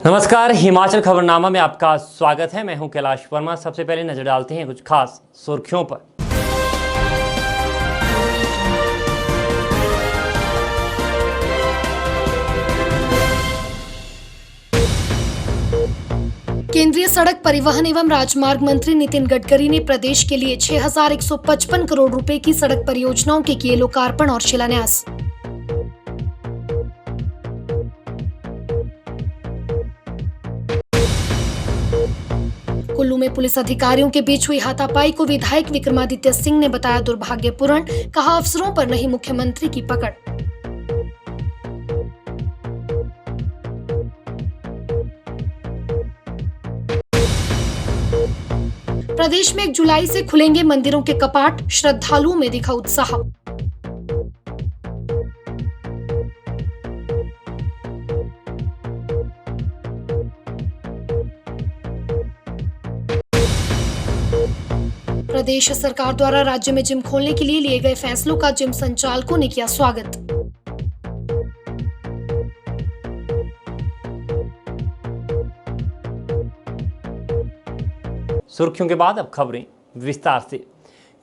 नमस्कार, हिमाचल खबरनामा में आपका स्वागत है। मैं हूं कैलाश वर्मा। सबसे पहले नजर डालते हैं कुछ खास सुर्खियों पर। केंद्रीय सड़क परिवहन एवं राजमार्ग मंत्री नितिन गडकरी ने प्रदेश के लिए 6,155 करोड़ रुपए की सड़क परियोजनाओं के किए लोकार्पण और शिलान्यास। कुल्लू में पुलिस अधिकारियों के बीच हुई हाथापाई को विधायक विक्रमादित्य सिंह ने बताया दुर्भाग्यपूर्ण, कहा अफसरों पर नहीं मुख्यमंत्री की पकड़। प्रदेश में 1 जुलाई से खुलेंगे मंदिरों के कपाट, श्रद्धालुओं में दिखा उत्साह। प्रदेश सरकार द्वारा राज्य में जिम खोलने के लिए गए फैसलों का जिम संचालकों ने किया स्वागत। सुर्खियों के बाद अब खबरें विस्तार से।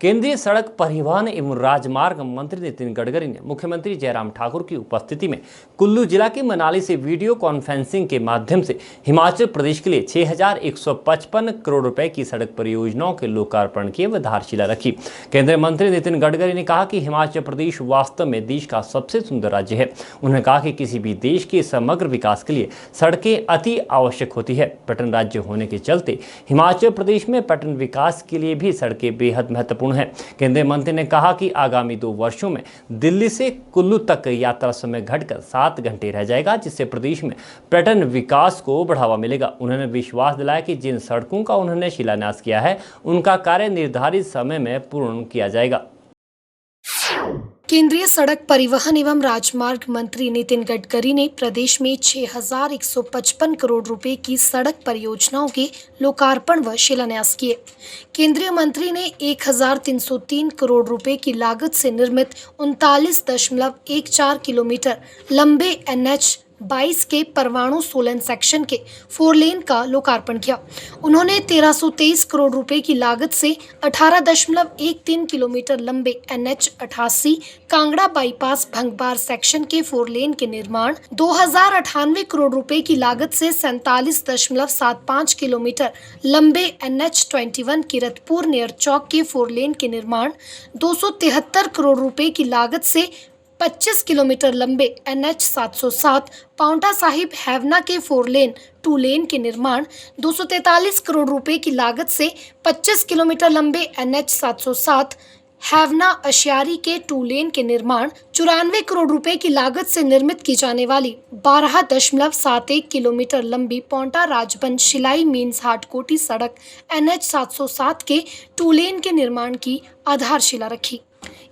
केंद्रीय सड़क परिवहन एवं राजमार्ग मंत्री नितिन गडकरी ने मुख्यमंत्री जयराम ठाकुर की उपस्थिति में कुल्लू जिला के मनाली से वीडियो कॉन्फ्रेंसिंग के माध्यम से हिमाचल प्रदेश के लिए 6,155 करोड़ रुपए की सड़क परियोजनाओं के लोकार्पण की आधारशिला रखी। केंद्रीय मंत्री नितिन गडकरी ने कहा कि हिमाचल प्रदेश वास्तव में देश का सबसे सुंदर राज्य है। उन्होंने कहा कि किसी भी देश के समग्र विकास के लिए सड़कें अति आवश्यक होती है। पर्यटन राज्य होने के चलते हिमाचल प्रदेश में पर्यटन विकास के लिए भी सड़कें बेहद महत्वपूर्ण है। केंद्रीय मंत्री ने कहा कि आगामी 2 वर्षों में दिल्ली से कुल्लू तक यात्रा समय घटकर 7 घंटे रह जाएगा, जिससे प्रदेश में पर्यटन विकास को बढ़ावा मिलेगा। उन्होंने विश्वास दिलाया कि जिन सड़कों का उन्होंने शिलान्यास किया है उनका कार्य निर्धारित समय में पूर्ण किया जाएगा। केंद्रीय सड़क परिवहन एवं राजमार्ग मंत्री नितिन गडकरी ने प्रदेश में 6,155 करोड़ रुपए की सड़क परियोजनाओं के लोकार्पण व शिलान्यास किए। केंद्रीय मंत्री ने 1,303 करोड़ रुपए की लागत से निर्मित 39.14 किलोमीटर लंबे NH 22 के परवाणु सोलन सेक्शन के 4 लेन का लोकार्पण किया। उन्होंने 1,323 करोड़ रुपए की लागत से 18.13 किलोमीटर लंबे NH 88 कांगड़ा बाईपास भंगबार सेक्शन के 4 लेन के निर्माण, 2,098 करोड़ रुपए की लागत से 47.75 किलोमीटर लंबे NH 21 किरतपुर नियर चौक के 4 लेन के निर्माण, 273 करोड़ रुपए की लागत से 25 किलोमीटर लंबे NH 707 पाउंटा साहिब हैवना के 4 लेन 2 लेन के निर्माण, 243 करोड़ रुपए की लागत से 25 किलोमीटर लंबे NH 707 हैवना अशियारी के 2 लेन के निर्माण, 94 करोड़ रुपए की लागत से निर्मित की जाने वाली 12.71 किलोमीटर लंबी पौंटा राजबंद शिलाई मीन्स हाटकोटी सड़क NH 707 के 2 लेन के निर्माण की आधारशिला रखी।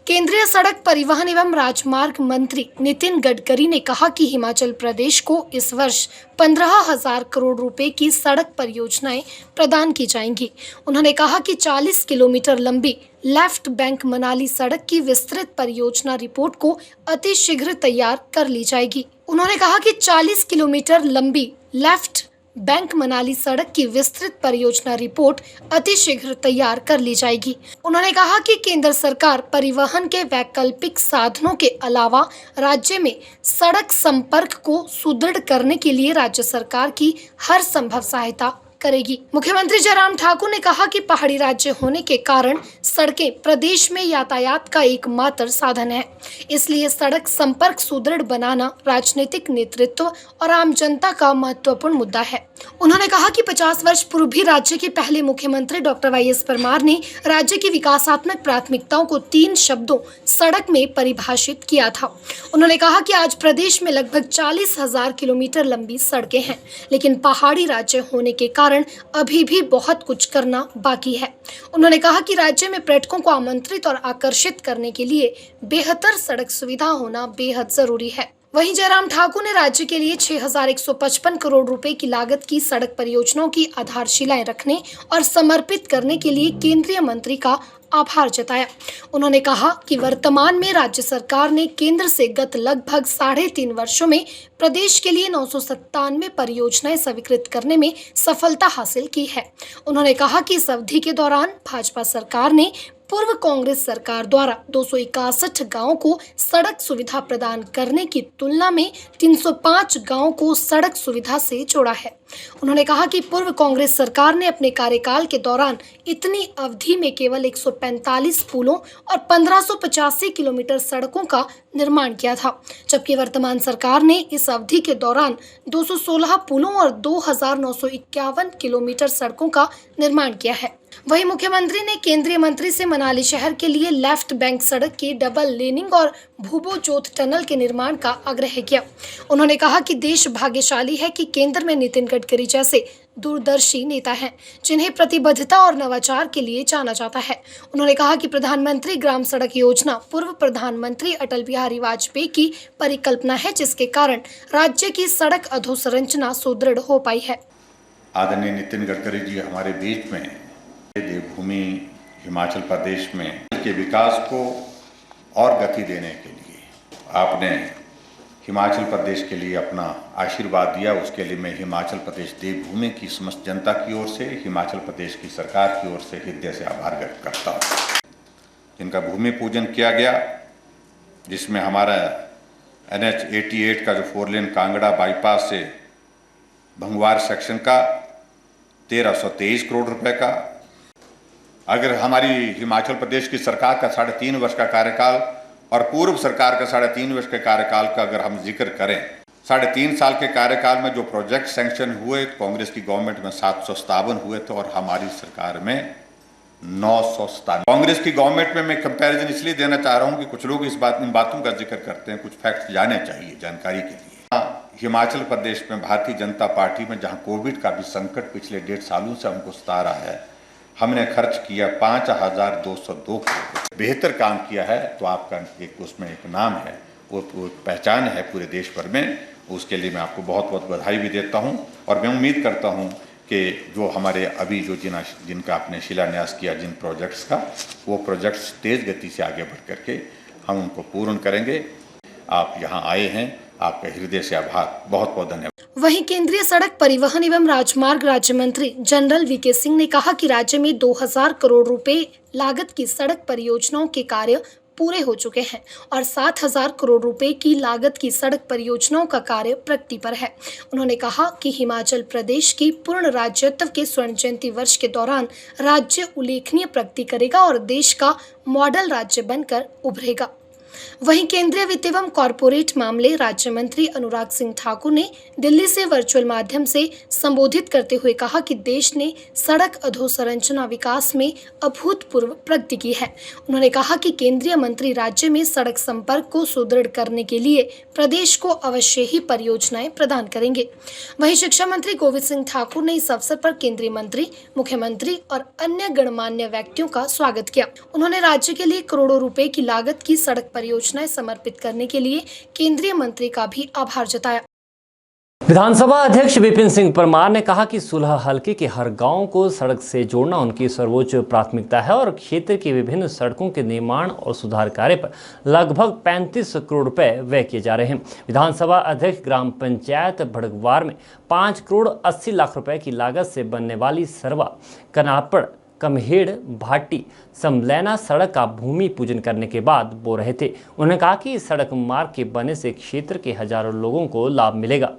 केंद्रीय सड़क परिवहन एवं राजमार्ग मंत्री नितिन गडकरी ने कहा कि हिमाचल प्रदेश को इस वर्ष 15,000 करोड़ रुपए की सड़क परियोजनाएं प्रदान की जाएंगी। उन्होंने कहा कि 40 किलोमीटर लंबी लेफ्ट बैंक मनाली सड़क की विस्तृत परियोजना रिपोर्ट को अतिशीघ्र तैयार कर ली जाएगी। उन्होंने कहा कि 40 किलोमीटर लंबी लेफ्ट बैंक मनाली सड़क की विस्तृत परियोजना रिपोर्ट अतिशीघ्र तैयार कर ली जाएगी। उन्होंने कहा कि केंद्र सरकार परिवहन के वैकल्पिक साधनों के अलावा राज्य में सड़क संपर्क को सुदृढ़ करने के लिए राज्य सरकार की हर संभव सहायता करेगी। मुख्यमंत्री जयराम ठाकुर ने कहा कि पहाड़ी राज्य होने के कारण सड़कें प्रदेश में यातायात का एकमात्र साधन है, इसलिए सड़क संपर्क सुदृढ़ बनाना राजनीतिक नेतृत्व और आम जनता का महत्वपूर्ण मुद्दा है। उन्होंने कहा कि 50 वर्ष पूर्व भी राज्य के पहले मुख्यमंत्री डॉक्टर YS परमार ने राज्य की विकासात्मक प्राथमिकताओं को 3 शब्दों सड़क में परिभाषित किया था। उन्होंने कहा कि आज प्रदेश में लगभग 40,000 किलोमीटर लंबी सड़कें हैं, लेकिन पहाड़ी राज्य होने के कारण अभी भी बहुत कुछ करना बाकी है। उन्होंने कहा कि राज्य में पर्यटकों को आमंत्रित और आकर्षित करने के लिए बेहतर सड़क सुविधा होना बेहद जरूरी है। वहीं जयराम ठाकुर ने राज्य के लिए 6,155 करोड़ रुपए की लागत की सड़क परियोजनाओं की आधारशिलाएं रखने और समर्पित करने के लिए केंद्रीय मंत्री का आभार जताया। उन्होंने कहा कि वर्तमान में राज्य सरकार ने केंद्र से गत लगभग 3.5 वर्षों में प्रदेश के लिए 997 परियोजनाएं स्वीकृत करने में सफलता हासिल की है। उन्होंने कहा कि इस अवधि के दौरान भाजपा सरकार ने पूर्व कांग्रेस सरकार द्वारा 261 गांवों को सड़क सुविधा प्रदान करने की तुलना में 305 गांवों को सड़क सुविधा से जोड़ा है। उन्होंने कहा कि पूर्व कांग्रेस सरकार ने अपने कार्यकाल के दौरान इतनी अवधि में केवल 145 पुलों और 1585 किलोमीटर सड़कों का निर्माण किया था, जबकि वर्तमान सरकार ने इस अवधि के दौरान 216 पुलों और 2951 किलोमीटर सड़कों का निर्माण किया है। वहीं मुख्यमंत्री ने केंद्रीय मंत्री से मनाली शहर के लिए लेफ्ट बैंक सड़क की डबल लेनिंग और भूबो जोत टनल के निर्माण का आग्रह किया। उन्होंने कहा कि देश भाग्यशाली है कि केंद्र में नितिन गडकरी जैसे दूरदर्शी नेता हैं, जिन्हें प्रतिबद्धता और नवाचार के लिए जाना जाता है। उन्होंने कहा कि प्रधानमंत्री ग्राम सड़क योजना पूर्व प्रधानमंत्री अटल बिहारी वाजपेयी की परिकल्पना है, जिसके कारण राज्य की सड़क अधोसंरचना सुदृढ़ हो पाई है। आदरणीय नितिन गडकरी जी हमारे बीच में देवभूमि हिमाचल प्रदेश में के विकास को और गति देने के लिए आपने हिमाचल प्रदेश के लिए अपना आशीर्वाद दिया। उसके लिए मैं हिमाचल प्रदेश देवभूमि की समस्त जनता की ओर से, हिमाचल प्रदेश की सरकार की ओर से हृदय से आभार व्यक्त करता हूँ। जिनका भूमि पूजन किया गया, जिसमें हमारा NH 88 का जो 4 लेन कांगड़ा बाईपास से भंगवार सेक्शन का 1323 करोड़ रुपए का, अगर हमारी हिमाचल प्रदेश की सरकार का 3.5 वर्ष का कार्यकाल और पूर्व सरकार का 3.5 वर्ष के कार्यकाल का अगर हम जिक्र करें, 3.5 साल के कार्यकाल में जो प्रोजेक्ट सैंक्शन हुए, कांग्रेस की गवर्नमेंट में 757 हुए थे और हमारी सरकार में 997। कांग्रेस की गवर्नमेंट में मैं कंपैरिजन इसलिए देना चाह रहा हूं कि कुछ लोग इन बातों का जिक्र करते हैं, कुछ फैक्ट्स जाने चाहिए जानकारी के लिए। हिमाचल प्रदेश में भारतीय जनता पार्टी में जहां कोविड का भी संकट पिछले 1.5 सालों से हमको सता रहा है, हमने खर्च किया 5202 करोड़। बेहतर काम किया है तो आपका एक उसमें एक नाम है, वो पहचान है पूरे देश भर में। उसके लिए मैं आपको बहुत बहुत बधाई भी देता हूं और मैं उम्मीद करता हूं कि जो हमारे अभी जो जिनका आपने शिलान्यास किया जिन प्रोजेक्ट्स का, वो प्रोजेक्ट्स तेज़ गति से आगे बढ़ करके हम उनको पूर्ण करेंगे। आप यहाँ आए हैं, आपका हृदय से आभार, बहुत बहुत धन्यवाद। वहीं केंद्रीय सड़क परिवहन एवं राजमार्ग राज्य मंत्री जनरल वीके सिंह ने कहा कि राज्य में 2000 करोड़ रुपए लागत की सड़क परियोजनाओं के कार्य पूरे हो चुके हैं और 7000 करोड़ रुपए की लागत की सड़क परियोजनाओं का कार्य प्रगति पर है। उन्होंने कहा कि हिमाचल प्रदेश की पूर्ण राज्यत्व के स्वर्ण जयंती वर्ष के दौरान राज्य उल्लेखनीय प्रगति करेगा और देश का मॉडल राज्य बनकर उभरेगा। वहीं केंद्रीय वित्त एवं कॉरपोरेट मामले राज्य मंत्री अनुराग सिंह ठाकुर ने दिल्ली से वर्चुअल माध्यम से संबोधित करते हुए कहा कि देश ने सड़क अधोसंरचना विकास में अभूतपूर्व प्रगति की है। उन्होंने कहा कि केंद्रीय मंत्री राज्य में सड़क संपर्क को सुदृढ़ करने के लिए प्रदेश को अवश्य ही परियोजनाएं प्रदान करेंगे। वहीं शिक्षा मंत्री गोविंद सिंह ठाकुर ने इस अवसर पर केंद्रीय मंत्री, मुख्यमंत्री और अन्य गणमान्य व्यक्तियों का स्वागत किया। उन्होंने राज्य के लिए करोड़ों रुपए की लागत की सड़क परियोजनाएं समर्पित करने के लिए केंद्रीय मंत्री का भी आभार जताया। विधानसभा अध्यक्ष विपिन सिंह परमार ने कहा कि सुलह हलके के हर गांव को सड़क से जोड़ना उनकी सर्वोच्च प्राथमिकता है और क्षेत्र की विभिन्न सड़कों के निर्माण और सुधार कार्य पर लगभग 35 करोड़ रुपए व्यय किए जा रहे हैं। विधानसभा अध्यक्ष ग्राम पंचायत भड़गवार में 5 करोड़ 80 लाख रुपए की लागत से बनने वाली सरवा कनापड़ कमहेड़ भाटी समलैना सड़क का भूमि पूजन करने के बाद बोल रहे थे। उन्होंने कहा कि इस सड़क मार्ग के बनने से क्षेत्र के हजारों लोगों को लाभ मिलेगा।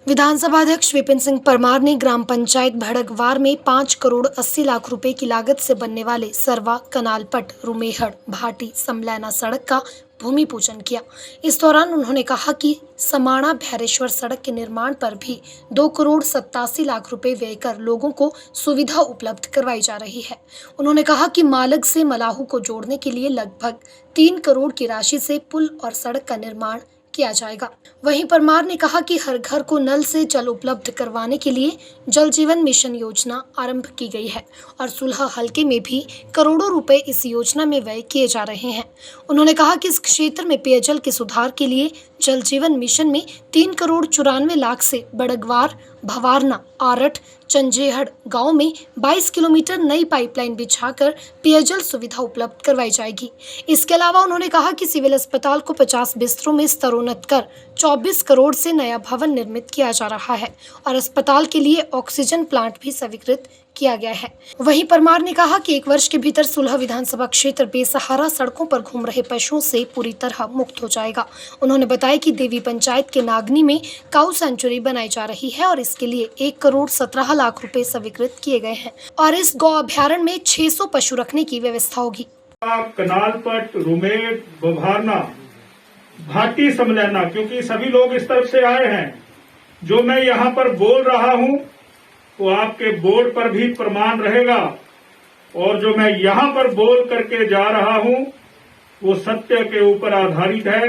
विधानसभा अध्यक्ष विपिन सिंह परमार ने ग्राम पंचायत भड़गवार में 5 करोड़ 80 लाख रुपए की लागत से बनने वाले सरवा कनालपट रुमेहड़ भाटी समलैना सड़क का भूमि पूजन किया। इस दौरान उन्होंने कहा कि समाणा भैरेश्वर सड़क के निर्माण पर भी 2 करोड़ 87 लाख रुपए व्यय कर लोगों को सुविधा उपलब्ध करवाई जा रही है। उन्होंने कहा कि मालग से मलाहू को जोड़ने के लिए लगभग 3 करोड़ की राशि से पुल और सड़क का निर्माण किया जाएगा। वहीं परमार ने कहा कि हर घर को नल से जल उपलब्ध करवाने के लिए जल जीवन मिशन योजना आरंभ की गई है और सुलह हलके में भी करोड़ों रुपए इस योजना में व्यय किए जा रहे हैं। उन्होंने कहा कि इस क्षेत्र में पेयजल के सुधार के लिए जल जीवन मिशन में 3,94,00,000 से बड़गवार, भवारना, आरठ, चंजेहड़ गांव में 22 किलोमीटर नई पाइपलाइन बिछाकर पेयजल सुविधा उपलब्ध करवाई जाएगी। इसके अलावा उन्होंने कहा कि सिविल अस्पताल को 50 बिस्तरों में स्तरोन्नत कर 24 करोड़ से नया भवन निर्मित किया जा रहा है और अस्पताल के लिए ऑक्सीजन प्लांट भी स्वीकृत किया गया है। वहीं परमार ने कहा कि 1 वर्ष के भीतर सुलह विधानसभा क्षेत्र बेसहारा सड़कों पर घूम रहे पशुओं से पूरी तरह मुक्त हो जाएगा। उन्होंने बताया कि देवी पंचायत के नागनी में काऊ सेंचुरी बनाई जा रही है और इसके लिए 1,17,00,000 रुपए स्वीकृत किए गए हैं और इस गौ अभ्यारण्य में 600 पशु रखने की व्यवस्था होगी। कनालपट, रुमेट, बभारना, भाटी समलैना, क्योंकि सभी लोग इस तरफ से आए हैं। जो मैं यहाँ पर बोल रहा हूँ वो आपके बोर्ड पर भी प्रमाण रहेगा और जो मैं यहाँ पर बोल करके जा रहा हूँ वो सत्य के ऊपर आधारित है,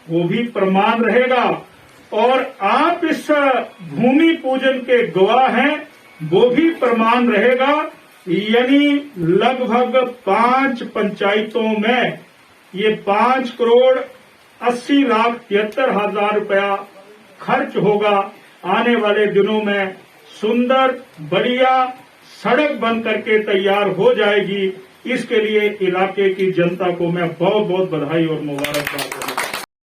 वो भी प्रमाण रहेगा और आप इस भूमि पूजन के गवाह हैं, वो भी प्रमाण रहेगा। यानी लगभग 5 पंचायतों में ये 5,80,73,000 रुपया खर्च होगा। आने वाले दिनों में सुंदर बढ़िया सड़क बन करके तैयार हो जाएगी। इसके लिए इलाके की जनता को मैं बहुत बहुत बधाई और मुबारकबाद देता हूं।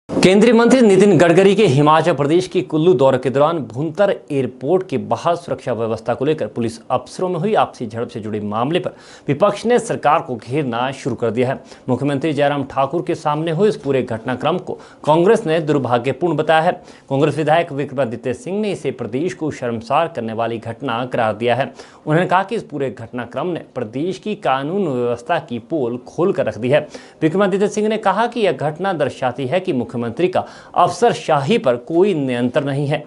केंद्रीय मंत्री नितिन गडकरी के हिमाचल प्रदेश के कुल्लू दौरे के दौरान भुंतर एयरपोर्ट के बाहर सुरक्षा व्यवस्था को लेकर पुलिस अफसरों में हुई आपसी झड़प से जुड़े मामले पर विपक्ष ने सरकार को घेरना शुरू कर दिया है। मुख्यमंत्री जयराम ठाकुर के सामने हुए इस पूरे घटनाक्रम को कांग्रेस ने दुर्भाग्यपूर्ण बताया है। कांग्रेस विधायक विक्रमादित्य सिंह ने इसे प्रदेश को शर्मसार करने वाली घटना करार दिया है। उन्होंने कहा कि इस पूरे घटनाक्रम ने प्रदेश की कानून व्यवस्था की पोल खोल कर रख दी है। विक्रमादित्य सिंह ने कहा कि यह घटना दर्शाती है कि मुख्यमंत्री का अफसरशाही पर कोई नियंत्रण नहीं है।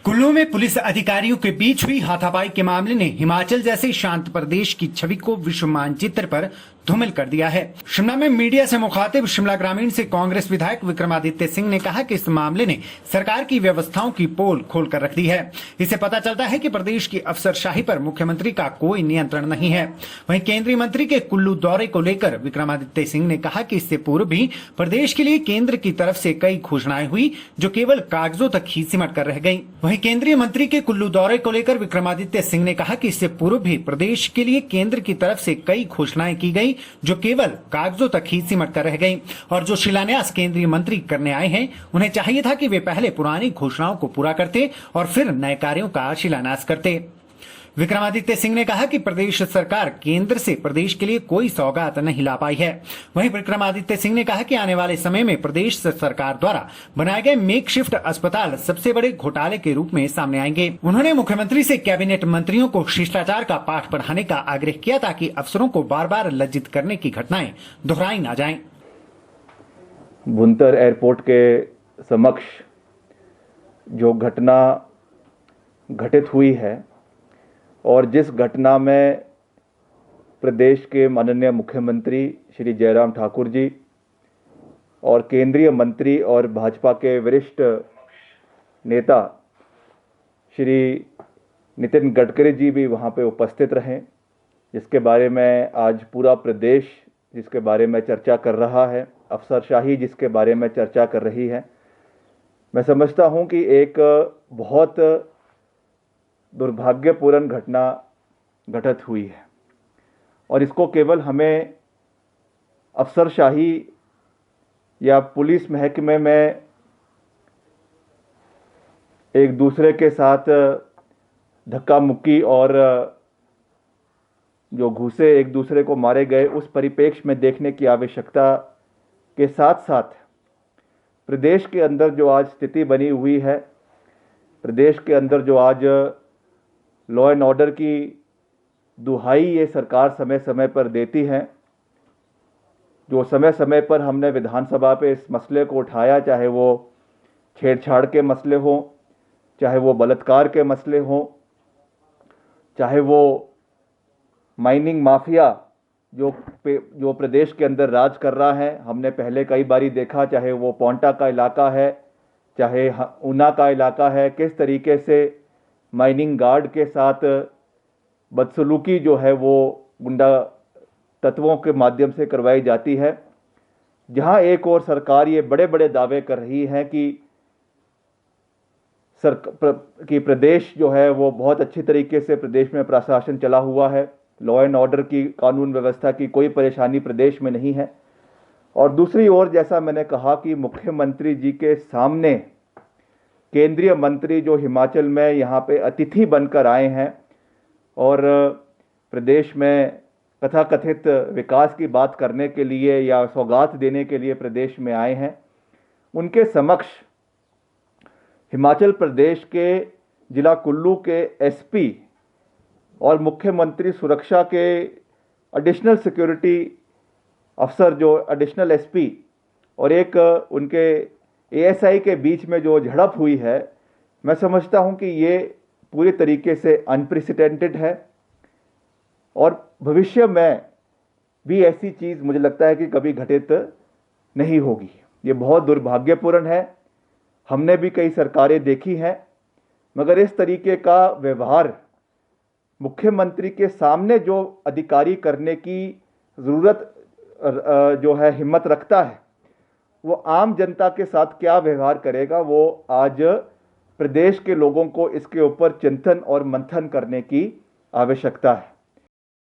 कुल्लू में पुलिस अधिकारियों के बीच हुई हाथापाई के मामले ने हिमाचल जैसे शांत प्रदेश की छवि को विश्व मानचित्र पर धूमिल कर दिया है। शिमला में मीडिया से मुखातिब शिमला ग्रामीण से कांग्रेस विधायक विक्रमादित्य सिंह ने कहा कि इस मामले ने सरकार की व्यवस्थाओं की पोल खोल कर रख दी है। इससे पता चलता है कि प्रदेश की अफसरशाही पर मुख्यमंत्री का कोई नियंत्रण नहीं है। वहीं केंद्रीय मंत्री के कुल्लू दौरे को लेकर विक्रमादित्य सिंह ने कहा कि इससे पूर्व भी प्रदेश के लिए केंद्र की तरफ से कई घोषणाएं हुई जो केवल कागजों तक ही सिमट कर रह गयी। वहीं केंद्रीय मंत्री के कुल्लू दौरे को लेकर विक्रमादित्य सिंह ने कहा कि इससे पूर्व भी प्रदेश के लिए केंद्र की तरफ से कई घोषणाएं की गई जो केवल कागजों तक ही सिमट कर रह गई और जो शिलान्यास केंद्रीय मंत्री करने आए हैं उन्हें चाहिए था कि वे पहले पुरानी घोषणाओं को पूरा करते और फिर नए कार्यों का शिलान्यास करते। विक्रमादित्य सिंह ने कहा कि प्रदेश सरकार केंद्र से प्रदेश के लिए कोई सौगात नहीं ला पाई है। वहीं विक्रमादित्य सिंह ने कहा कि आने वाले समय में प्रदेश सरकार द्वारा बनाए गए मेकशिफ्ट अस्पताल सबसे बड़े घोटाले के रूप में सामने आएंगे। उन्होंने मुख्यमंत्री से कैबिनेट मंत्रियों को शिष्टाचार का पाठ पढ़ाने का आग्रह किया ताकि अफसरों को बार बार लज्जित करने की घटनाएं दोहराई न जाएं। भुंतर एयरपोर्ट के समक्ष जो घटना घटित हुई है और जिस घटना में प्रदेश के माननीय मुख्यमंत्री श्री जयराम ठाकुर जी और केंद्रीय मंत्री और भाजपा के वरिष्ठ नेता श्री नितिन गडकरी जी भी वहां पे उपस्थित रहे, जिसके बारे में आज पूरा प्रदेश जिसके बारे में चर्चा कर रहा है, अफसरशाही जिसके बारे में चर्चा कर रही है। मैं समझता हूं कि एक बहुत दुर्भाग्यपूर्ण घटना घटित हुई है और इसको केवल हमें अफसरशाही या पुलिस महकमे में एक दूसरे के साथ धक्का मुक्की और जो घूसे एक दूसरे को मारे गए उस परिप्रेक्ष्य में देखने की आवश्यकता के साथ साथ प्रदेश के अंदर जो आज स्थिति बनी हुई है, प्रदेश के अंदर जो आज लॉ एंड ऑर्डर की दुहाई ये सरकार समय समय पर देती है, जो समय समय पर हमने विधानसभा पे इस मसले को उठाया, चाहे वो छेड़छाड़ के मसले हों, चाहे वो बलात्कार के मसले हों, चाहे वो माइनिंग माफिया जो प्रदेश के अंदर राज कर रहा है, हमने पहले कई बारी देखा, चाहे वो पोंटा का इलाका है, चाहे ऊना का इलाका है, किस तरीके से माइनिंग गार्ड के साथ बदसलूकी जो है वो गुंडा तत्वों के माध्यम से करवाई जाती है, जहां एक और सरकार ये बड़े बड़े दावे कर रही है कि प्रदेश जो है वो बहुत अच्छी तरीके से प्रदेश में प्रशासन चला हुआ है, लॉ एंड ऑर्डर की, कानून व्यवस्था की कोई परेशानी प्रदेश में नहीं है। और दूसरी ओर जैसा मैंने कहा कि मुख्यमंत्री जी के सामने केंद्रीय मंत्री जो हिमाचल में यहाँ पे अतिथि बनकर आए हैं और प्रदेश में तथाकथित विकास की बात करने के लिए या सौगात देने के लिए प्रदेश में आए हैं, उनके समक्ष हिमाचल प्रदेश के जिला कुल्लू के एसपी और मुख्यमंत्री सुरक्षा के एडिशनल सिक्योरिटी अफसर जो एडिशनल एसपी और एक उनके एएसआई के बीच में जो झड़प हुई है, मैं समझता हूं कि ये पूरी तरीके से अनप्रेसिडेंटेड है और भविष्य में भी ऐसी चीज़ मुझे लगता है कि कभी घटित नहीं होगी। ये बहुत दुर्भाग्यपूर्ण है। हमने भी कई सरकारें देखी हैं, मगर इस तरीके का व्यवहार मुख्यमंत्री के सामने जो अधिकारी करने की ज़रूरत जो है हिम्मत रखता है, वो आम जनता के साथ क्या व्यवहार करेगा, वो आज प्रदेश के लोगों को इसके ऊपर चिंतन और मंथन करने की आवश्यकता है।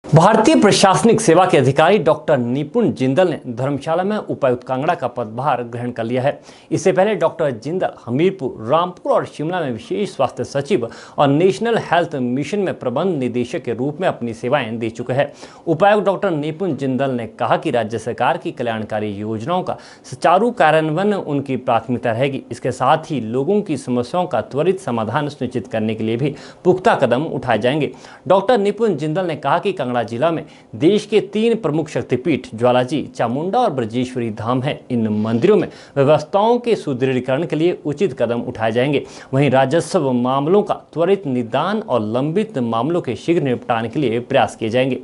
भारतीय प्रशासनिक सेवा के अधिकारी डॉक्टर निपुण जिंदल ने धर्मशाला में उपायुक्त कांगड़ा का पदभार ग्रहण कर लिया है। इससे पहले डॉक्टर जिंदल हमीरपुर, रामपुर और शिमला में विशेष स्वास्थ्य सचिव और नेशनल हेल्थ मिशन में प्रबंध निदेशक के रूप में अपनी सेवाएं दे चुके हैं। उपायुक्त डॉक्टर निपुण जिंदल ने कहा कि राज्य सरकार की कल्याणकारी योजनाओं का सुचारू कार्यान्वयन उनकी प्राथमिकता रहेगी। इसके साथ ही लोगों की समस्याओं का त्वरित समाधान सुनिश्चित करने के लिए भी पुख्ता कदम उठाए जाएंगे। डॉक्टर निपुण जिंदल ने कहा कि कांगड़ा जिला में देश के 3 प्रमुख शक्तिपीठ ज्वालाजी, चामुंडा और ब्रजेश्वरी धाम है। इन मंदिरों में व्यवस्थाओं के सुदृढ़ीकरण के लिए उचित कदम उठाए जाएंगे। वहीं राजस्व मामलों का त्वरित निदान और लंबित मामलों के शीघ्र निपटान के लिए प्रयास किए जाएंगे।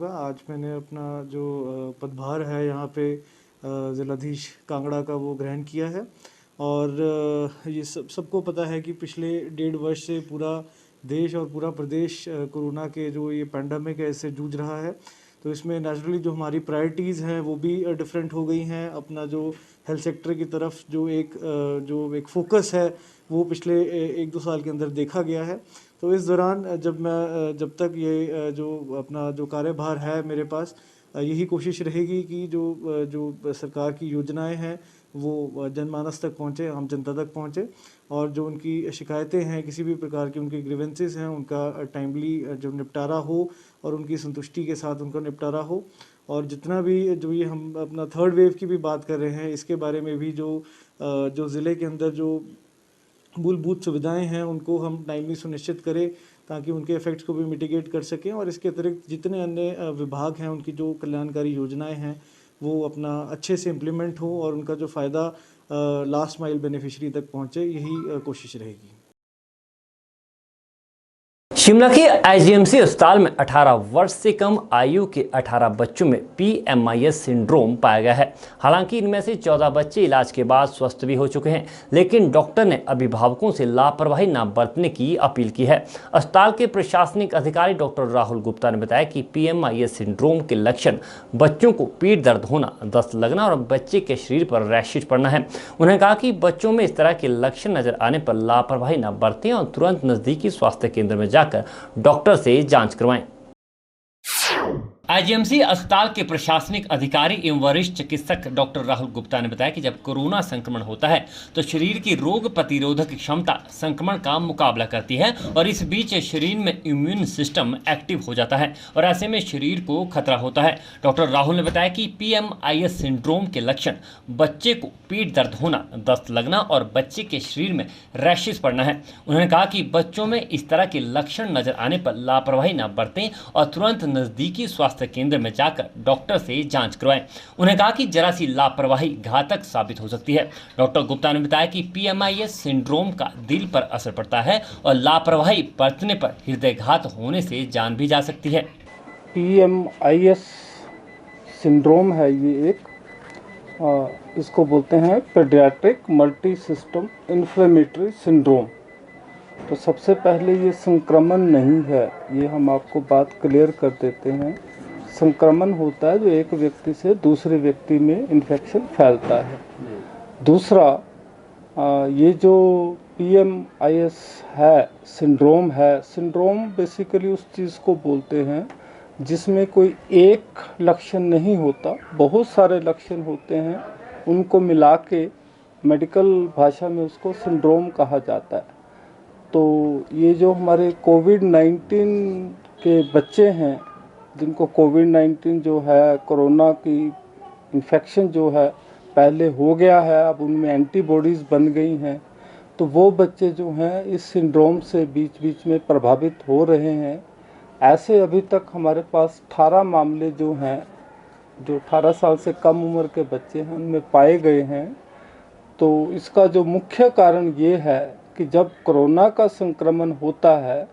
आज मैंने अपना जो पदभार है यहाँ पे जिलाधीश कांगड़ा का वो ग्रहण किया है और ये सबको पता है कि पिछले 1.5 वर्ष से पूरा देश और पूरा प्रदेश कोरोना के जो ये पैंडमिक है इससे जूझ रहा है। तो इसमें नेचुरली जो हमारी प्रायोरिटीज़ हैं वो भी डिफरेंट हो गई हैं। अपना जो हेल्थ सेक्टर की तरफ जो एक फोकस है वो पिछले 1-2 साल के अंदर देखा गया है। तो इस दौरान जब तक ये जो अपना जो कार्यभार है मेरे पास, यही कोशिश रहेगी कि जो सरकार की योजनाएं हैं वो जनमानस तक पहुँचे, आम जनता तक पहुँचे और जो उनकी शिकायतें हैं, किसी भी प्रकार की उनकी ग्रीवेंसेस हैं, उनका टाइमली जो निपटारा हो और उनकी संतुष्टि के साथ उनका निपटारा हो। और जितना भी जो ये हम अपना 3rd वेव की भी बात कर रहे हैं, इसके बारे में भी जो ज़िले के अंदर जो मूलभूत सुविधाएं हैं उनको हम टाइमली सुनिश्चित करें ताकि उनके इफ़ेक्ट्स को भी मिटिगेट कर सकें। और इसके अतिरिक्त जितने अन्य विभाग हैं उनकी जो कल्याणकारी योजनाएं हैं वो अपना अच्छे से इम्प्लीमेंट हो और उनका जो फ़ायदा लास्ट माइल बेनिफिशियरी तक पहुँचे, यही कोशिश रहेगी। शिमला के आईजीएमसी अस्पताल में 18 वर्ष से कम आयु के 18 बच्चों में PMIS सिंड्रोम पाया गया है। हालांकि इनमें से 14 बच्चे इलाज के बाद स्वस्थ भी हो चुके हैं, लेकिन डॉक्टर ने अभिभावकों से लापरवाही न बरतने की अपील की है। अस्पताल के प्रशासनिक अधिकारी डॉक्टर राहुल गुप्ता ने बताया कि PMIS सिंड्रोम के लक्षण बच्चों को पेट दर्द होना, दस्त लगना और बच्चे के शरीर पर रैशेज पड़ना है। उन्होंने कहा कि बच्चों में इस तरह के लक्षण नजर आने पर लापरवाही न बरतें और तुरंत नजदीकी स्वास्थ्य केंद्र में जाकर डॉक्टर से जांच करवाएं। आईजीएमसी अस्पताल के प्रशासनिक अधिकारी एवं वरिष्ठ चिकित्सक डॉक्टर राहुल गुप्ता ने बताया कि जब कोरोना संक्रमण होता है तो शरीर की रोग प्रतिरोधक क्षमता संक्रमण का मुकाबला करती है और इस बीच शरीर में इम्यून सिस्टम एक्टिव हो जाता है और ऐसे में शरीर को खतरा होता है। डॉक्टर राहुल ने बताया कि PMIS सिंड्रोम के लक्षण बच्चे को पेट दर्द होना, दस्त लगना और बच्चे के शरीर में रैशेज पड़ना है। उन्होंने कहा कि बच्चों में इस तरह के लक्षण नजर आने पर लापरवाही न बरतें और तुरंत नजदीकी स्वास्थ्य केंद्र में जाकर डॉक्टर से जांच करवाएं। उन्हें कहा कि जरा सी लापरवाही घातक साबित हो सकती है। डॉक्टर गुप्ता ने बताया कि PMIS सिंड्रोम का दिल पर असर पड़ता है और लापरवाही बरतने पर हृदयघात होने से जान भी जा सकती है। PMIS सिंड्रोम है, ये एक इसको बोलते हैं paediatric multi system inflammatory syndrome. तो सबसे पहले ये संक्रमण नहीं है, ये हम आपको बात क्लियर कर देते हैं। संक्रमण होता है जो एक व्यक्ति से दूसरे व्यक्ति में इन्फेक्शन फैलता है। दूसरा, ये जो PMIS है, सिंड्रोम बेसिकली उस चीज़ को बोलते हैं जिसमें कोई एक लक्षण नहीं होता, बहुत सारे लक्षण होते हैं, उनको मिला के मेडिकल भाषा में उसको सिंड्रोम कहा जाता है। तो ये जो हमारे कोविड-19 के बच्चे हैं, जिनको कोविड-19 जो है कोरोना की इन्फेक्शन जो है पहले हो गया है, अब उनमें एंटीबॉडीज़ बन गई हैं, तो वो बच्चे जो हैं इस सिंड्रोम से बीच बीच में प्रभावित हो रहे हैं। ऐसे अभी तक हमारे पास 18 मामले जो हैं, जो 18 साल से कम उम्र के बच्चे हैं, उनमें पाए गए हैं। तो इसका जो मुख्य कारण ये है कि जब कोरोना का संक्रमण होता है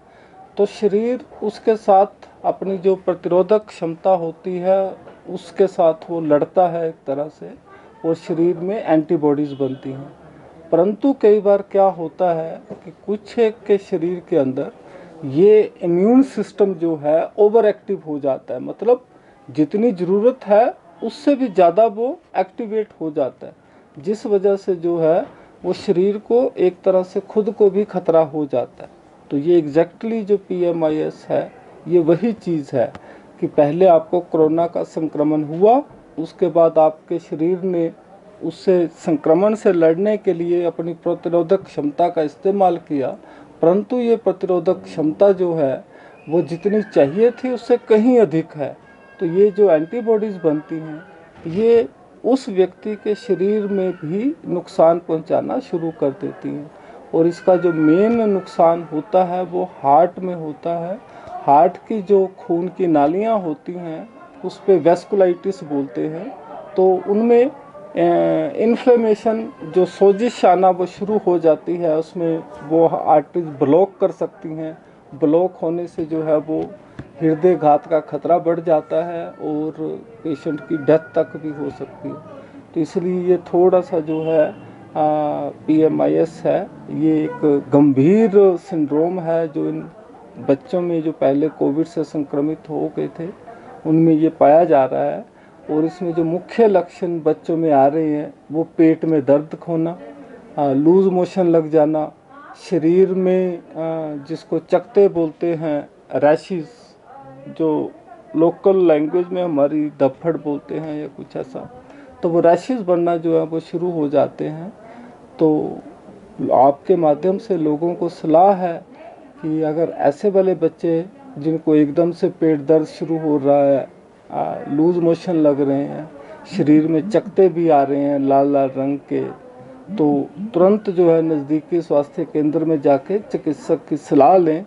तो शरीर उसके साथ अपनी जो प्रतिरोधक क्षमता होती है उसके साथ वो लड़ता है एक तरह से, और शरीर में एंटीबॉडीज़ बनती हैं। परंतु कई बार क्या होता है कि कुछ एक के शरीर के अंदर ये इम्यून सिस्टम जो है ओवर एक्टिव हो जाता है, मतलब जितनी ज़रूरत है उससे भी ज़्यादा वो एक्टिवेट हो जाता है, जिस वजह से जो है वो शरीर को एक तरह से खुद को भी खतरा हो जाता है। तो ये एग्जैक्टली जो PMIS है ये वही चीज़ है कि पहले आपको कोरोना का संक्रमण हुआ, उसके बाद आपके शरीर ने उससे संक्रमण से लड़ने के लिए अपनी प्रतिरोधक क्षमता का इस्तेमाल किया, परंतु ये प्रतिरोधक क्षमता जो है वो जितनी चाहिए थी उससे कहीं अधिक है। तो ये जो एंटीबॉडीज़ बनती हैं ये उस व्यक्ति के शरीर में भी नुकसान पहुंचाना शुरू कर देती हैं, और इसका जो मेन नुकसान होता है वो हार्ट में होता है। हार्ट की जो खून की नालियां होती हैं उस पे वेस्कुलाइटिस बोलते हैं, तो उनमें इन्फ्लेमेशन जो सोजिश आना वो शुरू हो जाती है, उसमें वो आर्टरीज ब्लॉक कर सकती हैं। ब्लॉक होने से जो है वो हृदय घात का खतरा बढ़ जाता है और पेशेंट की डेथ तक भी हो सकती है। तो इसलिए ये थोड़ा सा जो है PMIS है, ये एक गंभीर सिंड्रोम है जो इन बच्चों में जो पहले कोविड से संक्रमित हो गए थे उनमें ये पाया जा रहा है। और इसमें जो मुख्य लक्षण बच्चों में आ रहे हैं वो पेट में दर्द होना, लूज मोशन लग जाना, शरीर में जिसको चकते बोलते हैं, रैशेस, जो लोकल लैंग्वेज में हमारी धप्पड़ बोलते हैं या कुछ ऐसा, तो वो रैशेस बनना जो है वो शुरू हो जाते हैं। तो आपके माध्यम से लोगों को सलाह है कि अगर ऐसे वाले बच्चे जिनको एकदम से पेट दर्द शुरू हो रहा है, लूज मोशन लग रहे हैं, शरीर में चकते भी आ रहे हैं लाल लाल रंग के, तो तुरंत जो है नज़दीकी स्वास्थ्य केंद्र में जाके चिकित्सक की सलाह लें।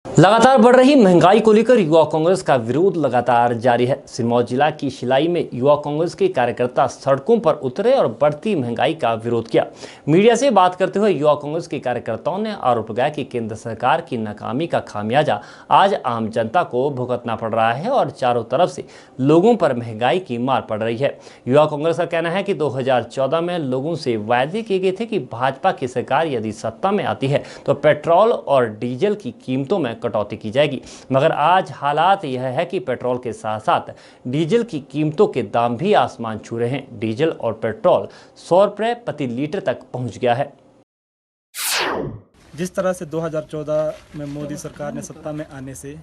लगातार बढ़ रही महंगाई को लेकर युवा कांग्रेस का विरोध लगातार जारी है। सिरमौर जिला की शिलाई में युवा कांग्रेस के कार्यकर्ता सड़कों पर उतरे और बढ़ती महंगाई का विरोध किया। मीडिया से बात करते हुए युवा कांग्रेस के कार्यकर्ताओं ने आरोप लगाया कि केंद्र सरकार की नाकामी का खामियाजा आज आम जनता को भुगतना पड़ रहा है और चारों तरफ से लोगों पर महंगाई की मार पड़ रही है। युवा कांग्रेस का कहना है कि 2014 में लोगों से वायदे किए गए थे कि भाजपा की सरकार यदि सत्ता में आती है तो पेट्रोल और डीजल की कीमतों में कटौती की जाएगी, मगर आज हालात यह है कि पेट्रोल के साथ साथ डीजल की कीमतों के दाम भी आसमान छू रहे हैं। डीजल और पेट्रोल 100 रुपये प्रति लीटर तक पहुंच गया है। जिस तरह से 2014 में मोदी सरकार ने सत्ता में आने से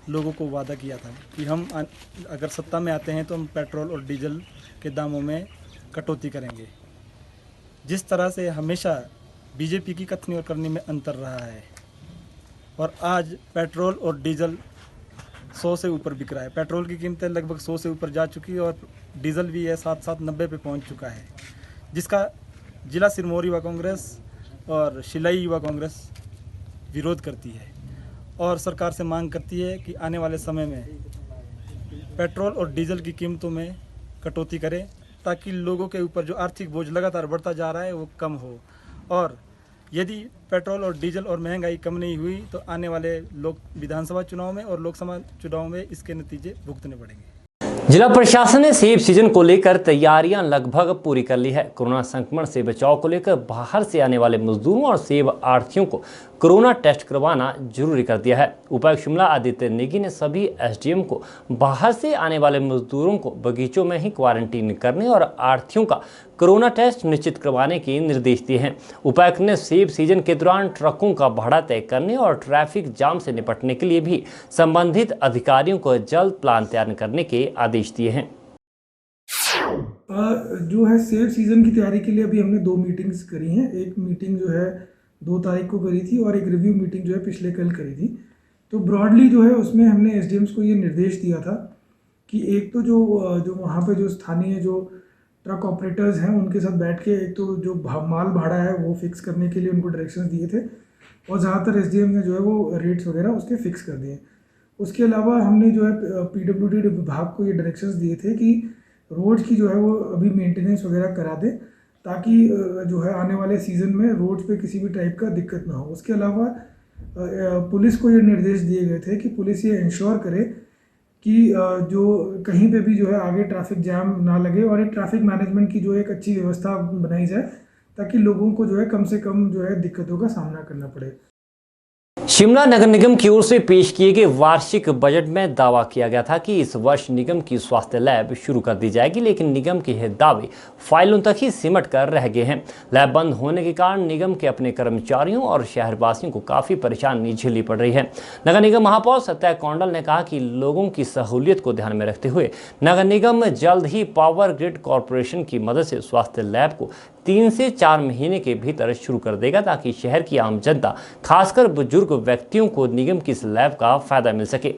लोगों को वादा किया था कि हम अगर सत्ता में आते हैं तो हम पेट्रोल और डीजल के दामों में कटौती करेंगे, जिस तरह से हमेशा बीजेपी की कथनी और करनी में अंतर रहा है, और आज पेट्रोल और डीजल 100 से ऊपर बिक रहा है। पेट्रोल की कीमतें लगभग 100 से ऊपर जा चुकी है और डीजल भी है 7-7 90 पे पहुंच चुका है, जिसका जिला सिरमौर युवा कांग्रेस और शिलाई युवा कांग्रेस विरोध करती है और सरकार से मांग करती है कि आने वाले समय में पेट्रोल और डीजल की कीमतों में कटौती करें, ताकि लोगों के ऊपर जो आर्थिक बोझ लगातार बढ़ता जा रहा है वो कम हो। और यदि पेट्रोल और डीजल और महंगाई कम नहीं हुई तो आने वाले विधानसभा चुनाव में और लोकसभा चुनाव में इसके नतीजे भुगतने पड़ेंगे। जिला प्रशासन ने सेब सीजन को लेकर तैयारियां लगभग पूरी कर ली है। कोरोना संक्रमण से बचाव को लेकर बाहर से आने वाले मजदूरों और सेब आढ़तियों को कोरोना टेस्ट करवाना जरूरी कर दिया है। उपायुक्त शिमला आदित्य नेगी ने सभी एसडीएम को बाहर से आने वाले मजदूरों को बगीचों में ही क्वारंटीन करने और आढ़तियों का कोरोना टेस्ट निश्चित करवाने के निर्देश दिए हैं। उपायुक्त ने सेब सीजन के दौरान ट्रकों का भाड़ा तय करने और ट्रैफिक जाम से निपटने के लिए भी संबंधित अधिकारियों को जल्द प्लान तैयार करने के आदेश दिए हैं। जो है सेब सीज़न की तैयारी के लिए अभी हमने 2 मीटिंग्स करी हैं। एक मीटिंग जो है 2 तारीख को करी थी और एक रिव्यू मीटिंग जो है पिछले कल करी थी। तो ब्रॉडली जो है उसमें हमने एसडीएम्स को ये निर्देश दिया था कि एक तो जो वहाँ पे जो स्थानीय जो ट्रक ऑपरेटर्स हैं उनके साथ बैठ के एक तो जो माल भाड़ा है वो फिक्स करने के लिए उनको डायरेक्शंस दिए थे और ज़्यादातर एसडीएम ने जो है वो रेट्स वगैरह उसके फिक्स कर दिए। उसके अलावा हमने जो है पीडब्ल्यूडी विभाग को ये डायरेक्शंस दिए थे कि रोड्स की जो है वो अभी मेंटेनेंस वगैरह करा दे ताकि जो है आने वाले सीज़न में रोड्स पे किसी भी टाइप का दिक्कत ना हो। उसके अलावा पुलिस को ये निर्देश दिए गए थे कि पुलिस ये इंश्योर करे कि जो कहीं पे भी जो है आगे ट्रैफिक जैम ना लगे और एक ट्रैफिक मैनेजमेंट की जो एक अच्छी व्यवस्था बनाई जाए ताकि लोगों को जो है कम से कम जो है दिक्कतों का सामना करना पड़े। शिमला नगर निगम की ओर से पेश किए गए वार्षिक बजट में दावा किया गया था कि इस वर्ष निगम की स्वास्थ्य लैब शुरू कर दी जाएगी, लेकिन निगम के ये दावे फाइलों तक ही सिमट कर रह गए हैं। लैब बंद होने के कारण निगम के अपने कर्मचारियों और शहरवासियों को काफ़ी परेशानी झेलनी पड़ रही है। नगर निगम महापौर सत्या कौंडल ने कहा कि लोगों की सहूलियत को ध्यान में रखते हुए नगर निगम जल्द ही पावर ग्रिड कॉरपोरेशन की मदद से स्वास्थ्य लैब को 3 से 4 महीने के भीतर शुरू कर देगा ताकि शहर की आम जनता खासकर बुजुर्ग व्यक्तियों को निगम की इस लैब का फायदा मिल सके।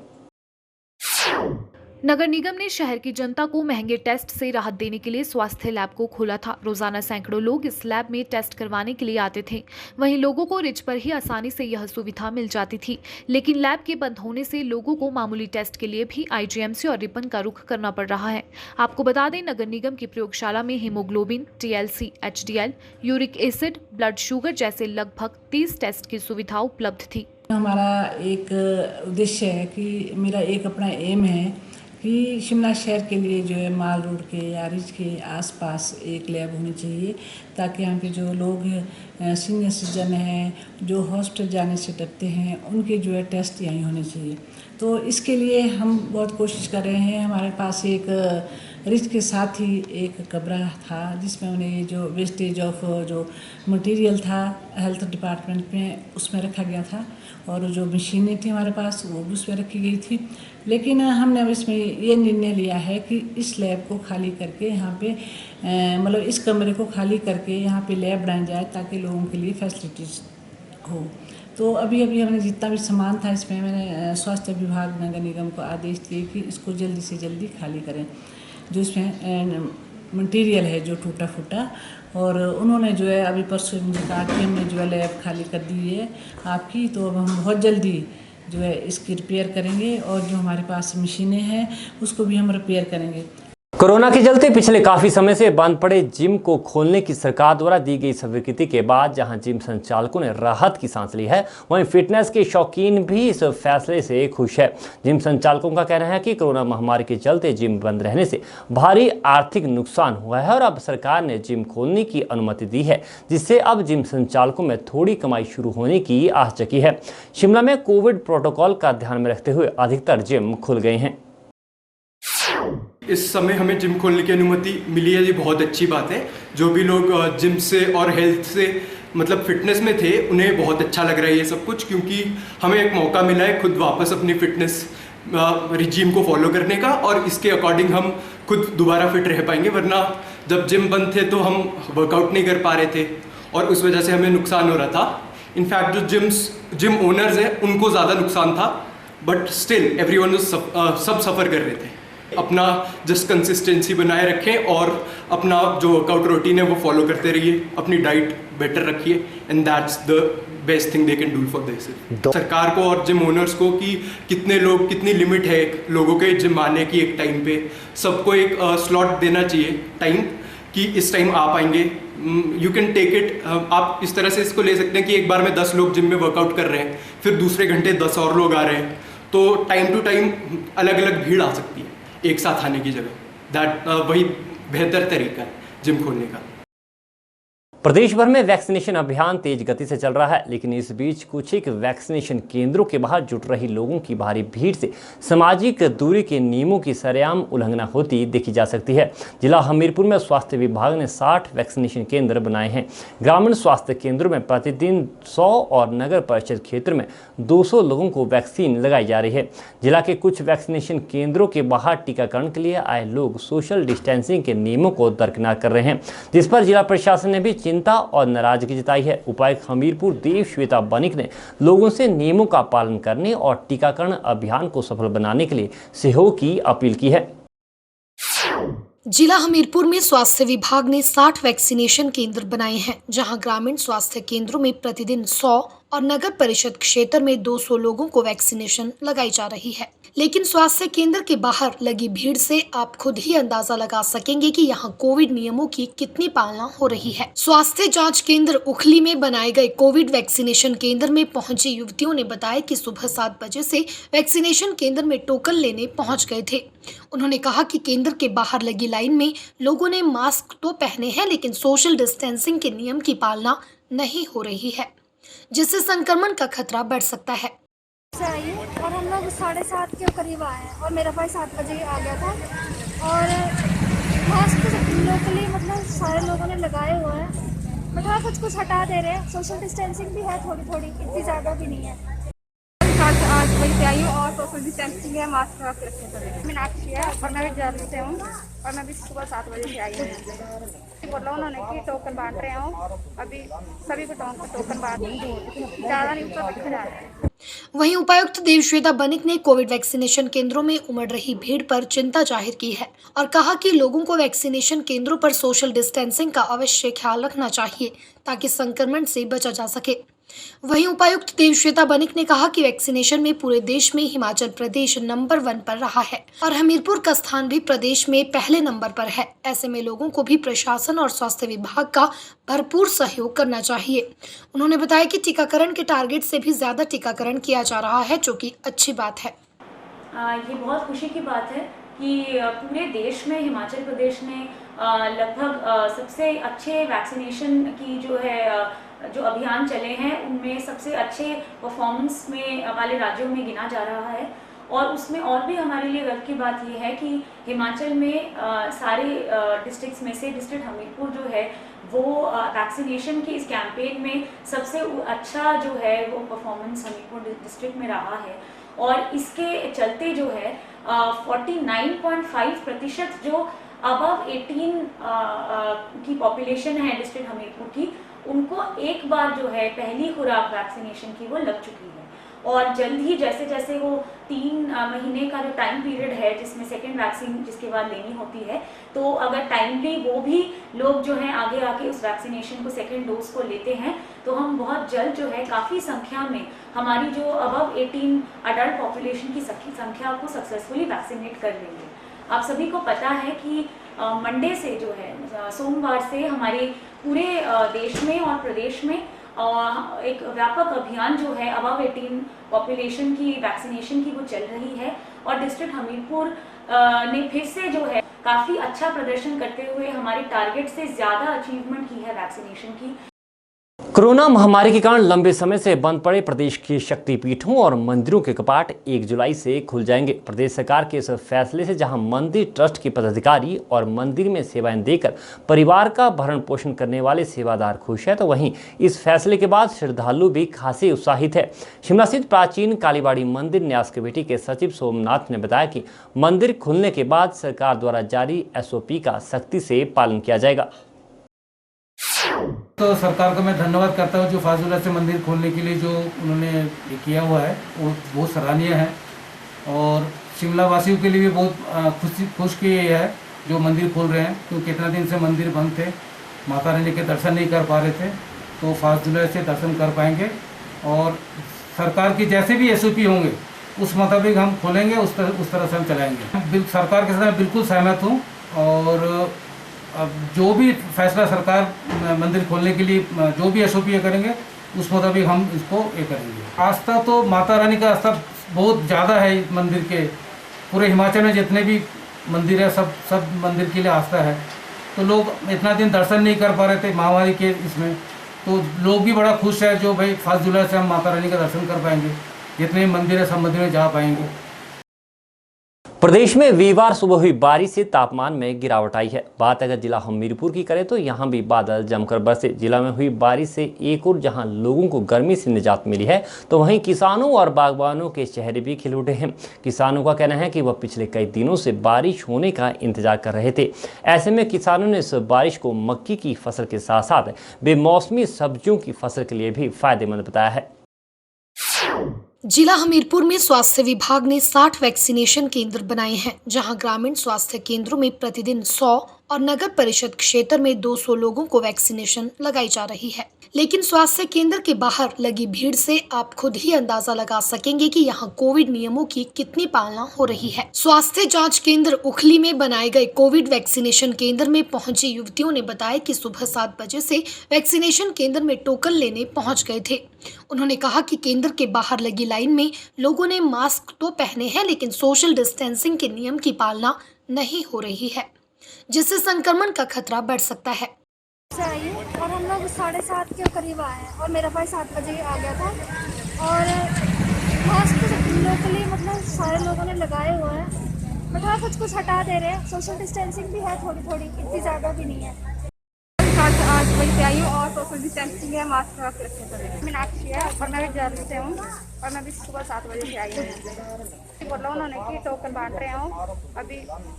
नगर निगम ने शहर की जनता को महंगे टेस्ट से राहत देने के लिए स्वास्थ्य लैब को खोला था। रोजाना सैकड़ों लोग इस लैब में टेस्ट करवाने के लिए आते थे। वहीं लोगों को रिज पर ही आसानी से यह सुविधा मिल जाती थी, लेकिन लैब के बंद होने से लोगों को मामूली टेस्ट के लिए भी आईजीएमसी और रिपन का रुख करना पड़ रहा है। आपको बता दें, नगर निगम की प्रयोगशाला में haemoglobin, TLC, HDL, uric acid, blood sugar जैसे लगभग 30 टेस्ट की सुविधा उपलब्ध थी। हमारा एक उद्देश्य है कि मेरा एक अपना एम है कि शिमला शहर के लिए जो है माल रोड के या रिज के आसपास एक लैब होनी चाहिए ताकि यहाँ पे जो लोग सीनियर सिटीजन हैं जो हॉस्पिटल जाने से डरते हैं उनके जो है टेस्ट यहीं होने चाहिए। तो इसके लिए हम बहुत कोशिश कर रहे हैं। हमारे पास एक रिज के साथ ही एक कमरा था जिसमें उन्हें जो वेस्टेज ऑफ जो मटेरियल था हेल्थ डिपार्टमेंट में उसमें रखा गया था और जो मशीनें थी हमारे पास वो भी उसमें रखी गई थी। लेकिन हमने अब इसमें ये निर्णय लिया है कि इस लैब को खाली करके यहाँ पे मतलब इस कमरे को खाली करके यहाँ पे लैब बनाई जाए ताकि लोगों के लिए फैसिलिटीज़ हो। तो अभी हमने जितना भी सामान था इसमें मैंने स्वास्थ्य विभाग नगर निगम को आदेश दिए कि इसको जल्दी से जल्दी खाली करें। जो इसमें मटेरियल है जो टूटा फूटा, और उन्होंने जो है अभी परसों मुझे कहा कि हमने जो है लैब खाली कर दी है आपकी, तो अब हम बहुत जल्दी जो है इसकी रिपेयर करेंगे और जो हमारे पास मशीनें हैं उसको भी हम रिपेयर करेंगे। कोरोना के चलते पिछले काफी समय से बंद पड़े जिम को खोलने की सरकार द्वारा दी गई स्वीकृति के बाद जहां जिम संचालकों ने राहत की सांस ली है, वहीं फिटनेस के शौकीन भी इस फैसले से खुश है। जिम संचालकों का कहना है कि कोरोना महामारी के चलते जिम बंद रहने से भारी आर्थिक नुकसान हुआ है और अब सरकार ने जिम खोलने की अनुमति दी है, जिससे अब जिम संचालकों में थोड़ी कमाई शुरू होने की आस जगी है। शिमला में कोविड प्रोटोकॉल का ध्यान में रखते हुए अधिकतर जिम खुल गए हैं। इस समय हमें जिम खोलने की अनुमति मिली है, ये बहुत अच्छी बात है। जो भी लोग जिम से और हेल्थ से मतलब फिटनेस में थे उन्हें बहुत अच्छा लग रहा है ये सब कुछ, क्योंकि हमें एक मौका मिला है खुद वापस अपनी फिटनेस रिजीम को फॉलो करने का और इसके अकॉर्डिंग हम खुद दोबारा फिट रह पाएंगे। वरना जब जिम बंद थे तो हम वर्कआउट नहीं कर पा रहे थे और उस वजह से हमें नुकसान हो रहा था। इनफैक्ट जो जिम ओनर्स हैं उनको ज़्यादा नुकसान था, बट स्टिल एवरीवन सब सफ़र कर रहे थे। अपना जस्ट कंसिस्टेंसी बनाए रखें और अपना जो वर्कआउट रूटीन है वो फॉलो करते रहिए, अपनी डाइट बेटर रखिए, and that's the best thing they can do for this. सरकार को और जिम ओनर्स को कि कितनी लिमिट है लोगों के जिम आने की, एक टाइम पे सबको एक स्लॉट देना चाहिए टाइम कि इस टाइम आप आएंगे। यू कैन टेक इट, आप इस तरह से इसको ले सकते हैं कि एक बार में 10 लोग जिम में वर्कआउट कर रहे हैं, फिर दूसरे घंटे 10 और लोग आ रहे हैं, तो टाइम टू टाइम अलग अलग भीड़ आ सकती है। एक साथ आने की जगह। वही बेहतर तरीका है जिम खोलने का। प्रदेश भर में वैक्सीनेशन अभियान तेज गति से चल रहा है, लेकिन इस बीच कुछ एक वैक्सीनेशन केंद्रों के बाहर जुट रही लोगों की भारी भीड़ से सामाजिक दूरी के नियमों की सरेआम उल्लंघना होती देखी जा सकती है। जिला हमीरपुर में स्वास्थ्य विभाग ने 60 वैक्सीनेशन केंद्र बनाए हैं। ग्रामीण स्वास्थ्य केंद्रों में प्रतिदिन 100 और नगर परिषद क्षेत्र में 200 लोगों को वैक्सीन लगाई जा रही है। जिला के कुछ वैक्सीनेशन केंद्रों के बाहर टीकाकरण के लिए आए लोग सोशल डिस्टेंसिंग के नियमों को दरकिनार कर रहे हैं, जिस पर जिला प्रशासन ने भी चिंता और नाराजगी जताई है। उपायुक्त हमीरपुर देव श्वेता बनिक ने लोगों से नियमों का पालन करने और टीकाकरण अभियान को सफल बनाने के लिए सहयोग की अपील की है। जिला हमीरपुर में स्वास्थ्य विभाग ने 60 वैक्सीनेशन केंद्र बनाए हैं, जहां ग्रामीण स्वास्थ्य केंद्रों में प्रतिदिन 100 और नगर परिषद क्षेत्र में 200 लोगों को वैक्सीनेशन लगाई जा रही है। लेकिन स्वास्थ्य केंद्र के बाहर लगी भीड़ से आप खुद ही अंदाजा लगा सकेंगे कि यहां कोविड नियमों की कितनी पालना हो रही है। स्वास्थ्य जांच केंद्र उखली में बनाए गए कोविड वैक्सीनेशन केंद्र में पहुंची युवतियों ने बताया कि सुबह 7 बजे से वैक्सीनेशन केंद्र में टोकन लेने पहुंच गए थे। उन्होंने कहा कि केंद्र के बाहर लगी लाइन में लोगों ने मास्क तो पहने हैं, लेकिन सोशल डिस्टेंसिंग के नियम की पालना नहीं हो रही है, जिससे संक्रमण का खतरा बढ़ सकता है। और हम लोग 7:30 के करीब आए हैं और मेरा भाई 7 बजे आ गया था और मास्क लोकली मतलब सारे लोगों ने लगाए हुए हैं, बट हाँ कुछ हटा दे रहे हैं। सोशल डिस्टेंसिंग भी है थोड़ी, इतनी ज़्यादा भी नहीं है। 8 बजे से आई हूँ और सोशल डिस्टेंसिंग है, मास्क लगा के रखे थे। मैं मीनाक्षी है और मैं भी जर्नल से हूँ और मैं भी सुबह 7 बजे से आई हूँ। बोला उन्होंने कि टोकन बांट रहे हूँ, अभी सभी को टोकन बांट ज़्यादा नहीं ऊपर रखा जा रहा है। वहीं उपायुक्त देव श्वेता बनिक ने कोविड वैक्सीनेशन केंद्रों में उमड़ रही भीड़ पर चिंता जाहिर की है और कहा कि लोगों को वैक्सीनेशन केंद्रों पर सोशल डिस्टेंसिंग का अवश्य ख्याल रखना चाहिए ताकि संक्रमण से बचा जा सके। वहीं उपायुक्त देव श्वेता बनिक ने कहा कि वैक्सीनेशन में पूरे देश में हिमाचल प्रदेश नंबर 1 पर रहा है और हमीरपुर का स्थान भी प्रदेश में पहले नंबर पर है। ऐसे में लोगों को भी प्रशासन और स्वास्थ्य विभाग का भरपूर सहयोग करना चाहिए। उन्होंने बताया कि टीकाकरण के टारगेट से भी ज्यादा टीकाकरण किया जा रहा है, जो कि अच्छी बात है। ये बहुत खुशी की बात है कि पूरे देश में हिमाचल प्रदेश ने लगभग सबसे अच्छे वैक्सीनेशन की जो अभियान चले हैं उनमें सबसे अच्छे परफॉर्मेंस में वाले राज्यों में गिना जा रहा है। और उसमें और भी हमारे लिए गर्व की बात यह है कि हिमाचल में सारे डिस्ट्रिक्ट्स में से डिस्ट्रिक्ट हमीरपुर जो है वो वैक्सीनेशन के इस कैंपेन में सबसे अच्छा जो है वो परफॉर्मेंस हमीरपुर डिस्ट्रिक्ट में रहा है। और इसके चलते जो है 49.5% जो अबव 18 की पॉपुलेशन है डिस्ट्रिक्ट हमीरपुर की, उनको एक बार जो है पहली खुराक वैक्सीनेशन की वो लग चुकी है। और जल्द ही जैसे जैसे वो 3 महीने का जो टाइम पीरियड है जिसमें सेकेंड वैक्सीन जिसके बाद लेनी होती है, तो अगर टाइमली वो भी लोग जो हैं आगे आके उस वैक्सीनेशन को सेकेंड डोज को लेते हैं तो हम बहुत जल्द जो है काफ़ी संख्या में हमारी जो अबव 18 अडल्ट पॉपुलेशन की संख्या को सक्सेसफुली वैक्सीनेट कर लेंगे। आप सभी को पता है कि मंडे से जो है सोमवार से हमारे पूरे देश में और प्रदेश में एक व्यापक अभियान जो है अबव 18 पॉपुलेशन की वैक्सीनेशन की वो चल रही है। और डिस्ट्रिक्ट हमीरपुर ने फिर से जो है काफ़ी अच्छा प्रदर्शन करते हुए हमारे टारगेट से ज़्यादा अचीवमेंट की है वैक्सीनेशन की। कोरोना महामारी के कारण लंबे समय से बंद पड़े प्रदेश के शक्तिपीठों और मंदिरों के कपाट 1 जुलाई से खुल जाएंगे। प्रदेश सरकार के इस फैसले से जहां मंदिर ट्रस्ट के पदाधिकारी और मंदिर में सेवाएं देकर परिवार का भरण पोषण करने वाले सेवादार खुश है, तो वहीं इस फैसले के बाद श्रद्धालु भी खासे उत्साहित है। शिमला स्थित प्राचीन कालीबाड़ी मंदिर न्यास कमेटी के सचिव सोमनाथ ने बताया कि मंदिर खुलने के बाद सरकार द्वारा जारी SOP का सख्ती से पालन किया जाएगा। तो सरकार का मैं धन्यवाद करता हूँ जो फाजुल्ला से मंदिर खोलने के लिए जो उन्होंने किया हुआ है वो बहुत सराहनीय है। और शिमला वासियों के लिए भी बहुत खुश की है जो मंदिर खोल रहे हैं, क्योंकि कितना दिन से मंदिर बंद थे, माता रानी के दर्शन नहीं कर पा रहे थे, तो फाजुल्ला से दर्शन कर पाएंगे। और सरकार की जैसे भी SOP होंगे उस मुताबिक हम खोलेंगे, उस तरह से हम चलाएँगे। सरकार के साथ बिल्कुल सहमत हूँ और अब जो भी फैसला सरकार मंदिर खोलने के लिए जो भी SOP करेंगे उस मुताबिक हम इसको करेंगे। आस्था तो माता रानी का आस्था बहुत ज़्यादा है इस मंदिर के। पूरे हिमाचल में जितने भी मंदिर है, सब मंदिर के लिए आस्था है। तो लोग इतना दिन दर्शन नहीं कर पा रहे थे महामारी के इसमें, तो लोग भी बड़ा खुश है जो भाई 5 जुलाई से हम माता रानी का दर्शन कर पाएंगे, जितने मंदिर है सब मंदिर में जा पाएंगे। प्रदेश में वीरवार सुबह हुई बारिश से तापमान में गिरावट आई है। बात अगर जिला हमीरपुर की करें तो यहां भी बादल जमकर बरसे। जिला में हुई बारिश से एक और जहां लोगों को गर्मी से निजात मिली है, तो वहीं किसानों और बागबानों के चेहरे भी खिल उठे हैं। किसानों का कहना है कि वह पिछले कई दिनों से बारिश होने का इंतजार कर रहे थे। ऐसे में किसानों ने इस बारिश को मक्की की फसल के साथ साथ बेमौसमी सब्जियों की फसल के लिए भी फायदेमंद बताया है। जिला हमीरपुर में स्वास्थ्य विभाग ने 60 वैक्सीनेशन केंद्र बनाए हैं, जहां ग्रामीण स्वास्थ्य केंद्रों में प्रतिदिन 100 और नगर परिषद क्षेत्र में 200 लोगों को वैक्सीनेशन लगाई जा रही है। लेकिन स्वास्थ्य केंद्र के बाहर लगी भीड़ से आप खुद ही अंदाजा लगा सकेंगे कि यहां कोविड नियमों की कितनी पालना हो रही है। स्वास्थ्य जांच केंद्र उखली में बनाए गए कोविड वैक्सीनेशन केंद्र में पहुंची युवतियों ने बताया कि सुबह 7 बजे से वैक्सीनेशन केंद्र में टोकन लेने पहुंच गए थे। उन्होंने कहा कि केंद्र के बाहर लगी लाइन में लोगों ने मास्क तो पहने हैं, लेकिन सोशल डिस्टेंसिंग के नियम की पालना नहीं हो रही है, जिससे संक्रमण का खतरा बढ़ सकता है। आई और हम लोग 7:30 के करीब आए हैं और मेरा भाई 7 बजे आ गया था। और मास्क लोकली मतलब सारे लोगों ने लगाए हुए हैं, बट हाँ कुछ हटा दे रहे हैं। सोशल डिस्टेंसिंग भी है थोड़ी, इतनी ज़्यादा भी नहीं है। 8 बजे से आई हूँ और सोशल डिस्टेंसिंग है, मास्क रखने पड़ेगा। मैंने मीनाक्षी है और मैं भी जर्नलिस्ट से हूँ और मैं भी सुबह 7 बजे से आई हूँ। बोला उन्होंने कि टोकन बांट रहे हूँ, अभी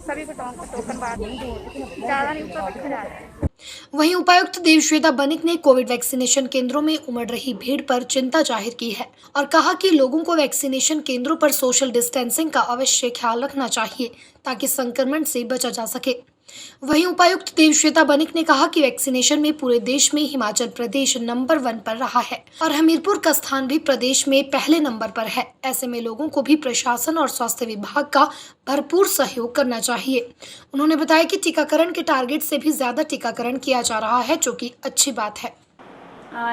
सभी को टोकन बांट ज़्यादा नहीं ऊपर रखे जा रहे हैं। वहीं उपायुक्त देवश्वेता बनिक ने कोविड वैक्सीनेशन केंद्रों में उमड़ रही भीड़ पर चिंता जाहिर की है और कहा कि लोगों को वैक्सीनेशन केंद्रों पर सोशल डिस्टेंसिंग का अवश्य ख्याल रखना चाहिए ताकि संक्रमण से बचा जा सके। वहीं उपायुक्त देवश्वेता बनिक ने कहा कि वैक्सीनेशन में पूरे देश में हिमाचल प्रदेश नंबर 1 पर रहा है और हमीरपुर का स्थान भी प्रदेश में पहले नंबर पर है। ऐसे में लोगों को भी प्रशासन और स्वास्थ्य विभाग का भरपूर सहयोग करना चाहिए। उन्होंने बताया कि टीकाकरण के टारगेट से भी ज्यादा टीकाकरण किया जा रहा है, जो कि अच्छी बात है।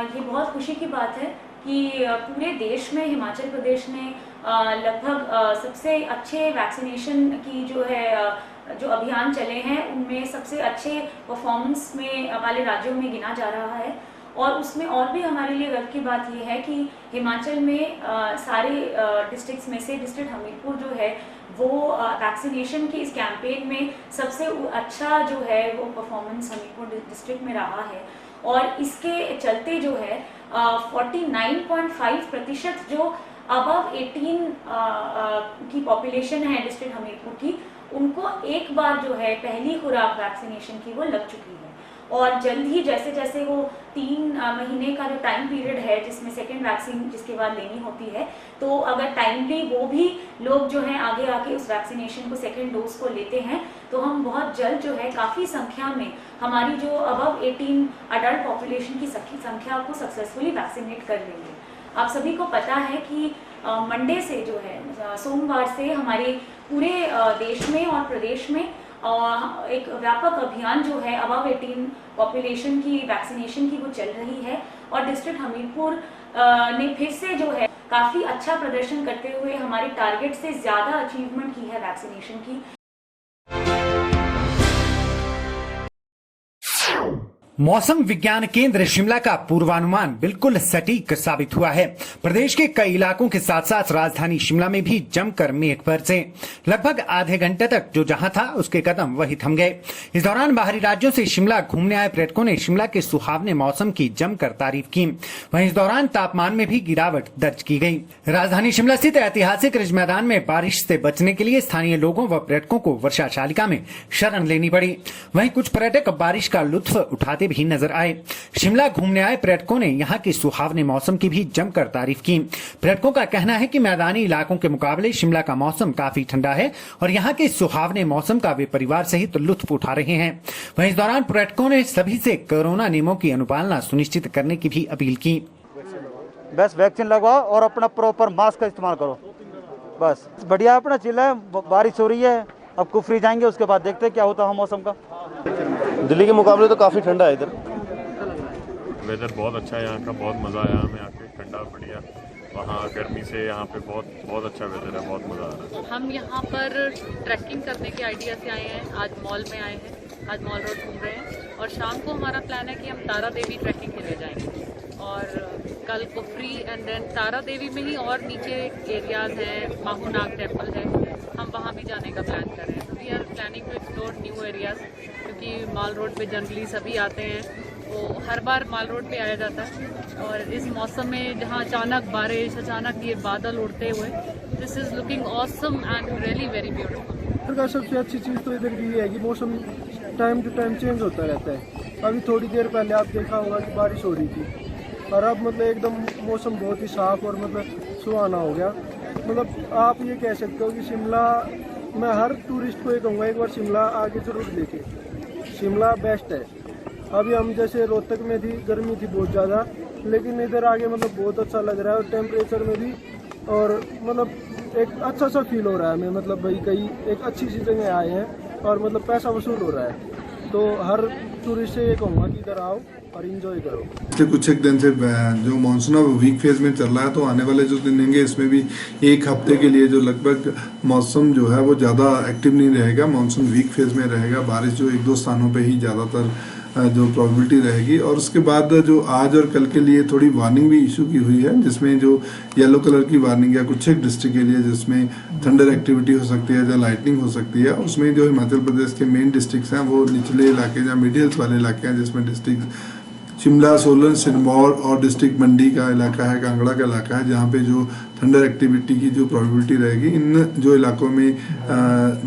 ये बहुत खुशी की बात है कि पूरे देश में हिमाचल प्रदेश ने लगभग सबसे अच्छे वैक्सीनेशन की जो अभियान चले हैं उनमें सबसे अच्छे परफॉर्मेंस में वाले राज्यों में गिना जा रहा है। और उसमें और भी हमारे लिए गर्व की बात यह है कि हिमाचल में सारे डिस्ट्रिक्ट्स में से डिस्ट्रिक्ट हमीरपुर जो है वो वैक्सीनेशन की इस कैंपेन में सबसे अच्छा जो है वो परफॉर्मेंस हमीरपुर डिस्ट्रिक्ट में रहा है। और इसके चलते जो है 49.5% जो अबव 18 की पॉपुलेशन है डिस्ट्रिक्ट हमीरपुर की, उनको एक बार जो है पहली खुराक वैक्सीनेशन की वो लग चुकी है। और जल्द ही जैसे जैसे वो 3 महीने का जो टाइम पीरियड है जिसमें सेकेंड वैक्सीन जिसके बाद लेनी होती है, तो अगर टाइमली वो भी लोग जो हैं आगे आके उस वैक्सीनेशन को सेकेंड डोज को लेते हैं तो हम बहुत जल्द जो है काफ़ी संख्या में हमारी जो अबव 18 अडल्ट पॉपुलेशन की संख्या को सक्सेसफुली वैक्सीनेट कर लेंगे। आप सभी को पता है कि मंडे से जो है सोमवार से हमारे पूरे देश में और प्रदेश में एक व्यापक अभियान जो है अबव 18 पॉपुलेशन की वैक्सीनेशन की वो चल रही है। और डिस्ट्रिक्ट हमीरपुर ने फिर से जो है काफ़ी अच्छा प्रदर्शन करते हुए हमारे टारगेट से ज़्यादा अचीवमेंट की है वैक्सीनेशन की। मौसम विज्ञान केंद्र शिमला का पूर्वानुमान बिल्कुल सटीक साबित हुआ है। प्रदेश के कई इलाकों के साथ साथ राजधानी शिमला में भी जमकर मेघ बरसे। लगभग आधे घंटे तक जो जहां था उसके कदम वही थम गए। इस दौरान बाहरी राज्यों से शिमला घूमने आए पर्यटकों ने शिमला के सुहावने मौसम की जमकर तारीफ की। वहीं इस दौरान तापमान में भी गिरावट दर्ज की गई। राजधानी शिमला स्थित ऐतिहासिक रिज मैदान में बारिश से बचने के लिए स्थानीय लोगों व पर्यटकों को वर्षा शालिका में शरण लेनी पड़ी। वहीं कुछ पर्यटक बारिश का लुत्फ उठाते भी नजर आए। शिमला घूमने आए पर्यटकों ने यहां के सुहावने मौसम की भी जमकर तारीफ की। पर्यटकों का कहना है कि मैदानी इलाकों के मुकाबले शिमला का मौसम काफी ठंडा है और यहां के सुहावने मौसम का वे परिवार सहित लुत्फ उठा रहे हैं। वहीं इस दौरान पर्यटकों ने सभी से कोरोना नियमों की अनुपालना सुनिश्चित करने की भी अपील की। बस वैक्सीन लगवाओ और अपना प्रॉपर मास्क का इस्तेमाल करो। बस बढ़िया अपना चिल है। बारिश हो रही है, अब कुफरी जाएंगे, उसके बाद देखते हैं क्या होता है मौसम का। दिल्ली के मुकाबले तो काफ़ी ठंडा है इधर। वेदर बहुत अच्छा है यहाँ का, बहुत मज़ा आया हमें आके, ठंडा बढ़िया। वहाँ गर्मी से यहाँ पे बहुत अच्छा वेदर है, बहुत मज़ा आ रहा है। हम यहाँ पर ट्रैकिंग करने के आइडिया से आए हैं, आज मॉल में आए हैं, आज मॉल रोड घूम रहे हैं और शाम को हमारा प्लान है कि हम तारा देवी ट्रैकिंग के लिए जाएंगे और कल कुफरी एंड देन तारा देवी में ही और नीचे एरियाज हैं, माहूनाग टेम्पल है, हम वहाँ भी जाने का प्लान कर रहे हैं। तो we are planning to explore new areas, क्योंकि मॉल रोड पे जनरली सभी आते हैं, तो हर बार मॉल रोड पे आया जाता है और इस मौसम में जहाँ अचानक बारिश, अचानक ये बादल उड़ते हुए, this is looking awesome and really very beautiful. इधर का सबसे अच्छी चीज़ तो इधर की ये है कि मौसम टाइम टू टाइम चेंज होता रहता है। अभी थोड़ी देर पहले आप देखा होगा कि बारिश हो रही थी और अब मतलब एकदम मौसम बहुत ही साफ और मतलब सुहाना हो गया। मतलब आप ये कह सकते हो कि शिमला, मैं हर टूरिस्ट को ये कहूँगा एक बार शिमला आके ज़रूर देखें, शिमला बेस्ट है। अभी हम जैसे रोहतक में थी, गर्मी थी बहुत ज़्यादा, लेकिन इधर आके मतलब बहुत अच्छा लग रहा है और टेम्परेचर में भी, और मतलब एक अच्छा सा फील हो रहा है हमें, मतलब भाई कहीं एक अच्छी सी जगह आए हैं और मतलब पैसा वसूल हो रहा है। तो हर टूरिस्ट से ये कहूँगा कि इधर आओ और इन्जॉय करो। पिछले कुछ एक दिन से जो मानसून अब वीक फेज में चल रहा है, तो आने वाले जो दिन होंगे इसमें भी एक हफ्ते के लिए जो लगभग मौसम जो है वो ज़्यादा एक्टिव नहीं रहेगा, मानसून वीक फेज में रहेगा। बारिश जो एक दो स्थानों पे ही ज़्यादातर जो प्रोबेबिलिटी रहेगी, और उसके बाद जो आज और कल के लिए थोड़ी वार्निंग भी इशू की हुई है, जिसमें जो येलो कलर की वार्निंग है कुछ एक डिस्ट्रिक्ट के लिए जिसमें थंडर एक्टिविटी हो सकती है या लाइटनिंग हो सकती है, उसमें जो हिमाचल प्रदेश के मेन डिस्ट्रिक्ट्स हैं वो निचले इलाके या मिड हिल्स वाले इलाके हैं, जिसमें डिस्ट्रिक्ट शिमला, सोलन, सिरमौर और डिस्ट्रिक्ट मंडी का इलाका है, कांगड़ा का इलाका है, जहाँ पे जो थंडर एक्टिविटी की जो प्रोबेबिलिटी रहेगी। इन जो इलाकों में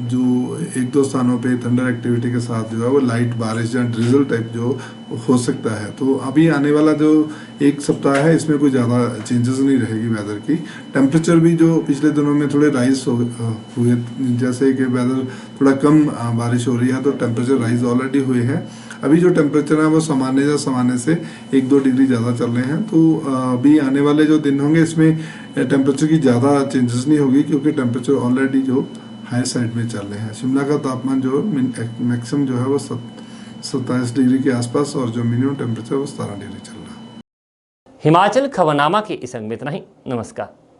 जो एक दो स्थानों पे थंडर एक्टिविटी के साथ जो है वो लाइट बारिश या ड्रिजल टाइप जो हो सकता है। तो अभी आने वाला जो एक सप्ताह है इसमें कोई ज़्यादा चेंजेस नहीं रहेगी वेदर की। टेम्परेचर भी जो पिछले दिनों में थोड़े राइज हुए, जैसे कि वेदर थोड़ा कम बारिश हो रही है तो टेम्परेचर राइज ऑलरेडी हुए हैं। अभी जो टेम्परेचर है वो सामान्य से 1-2 डिग्री ज़्यादा चल रहे हैं। तो अभी आने वाले जो दिन होंगे इसमें टेम्परेचर की ज़्यादा चेंजेस नहीं होगी, क्योंकि टेम्परेचर ऑलरेडी जो हाई साइड में चल रहे हैं। शिमला का तापमान जो मैक्सिमम जो है वो 27 डिग्री के आसपास और जो मिनिमम टेम्परेचर वो 17 डिग्री चल रहा है। हिमाचल खबरनामा के इस अंक में इतना ही। नमस्कार।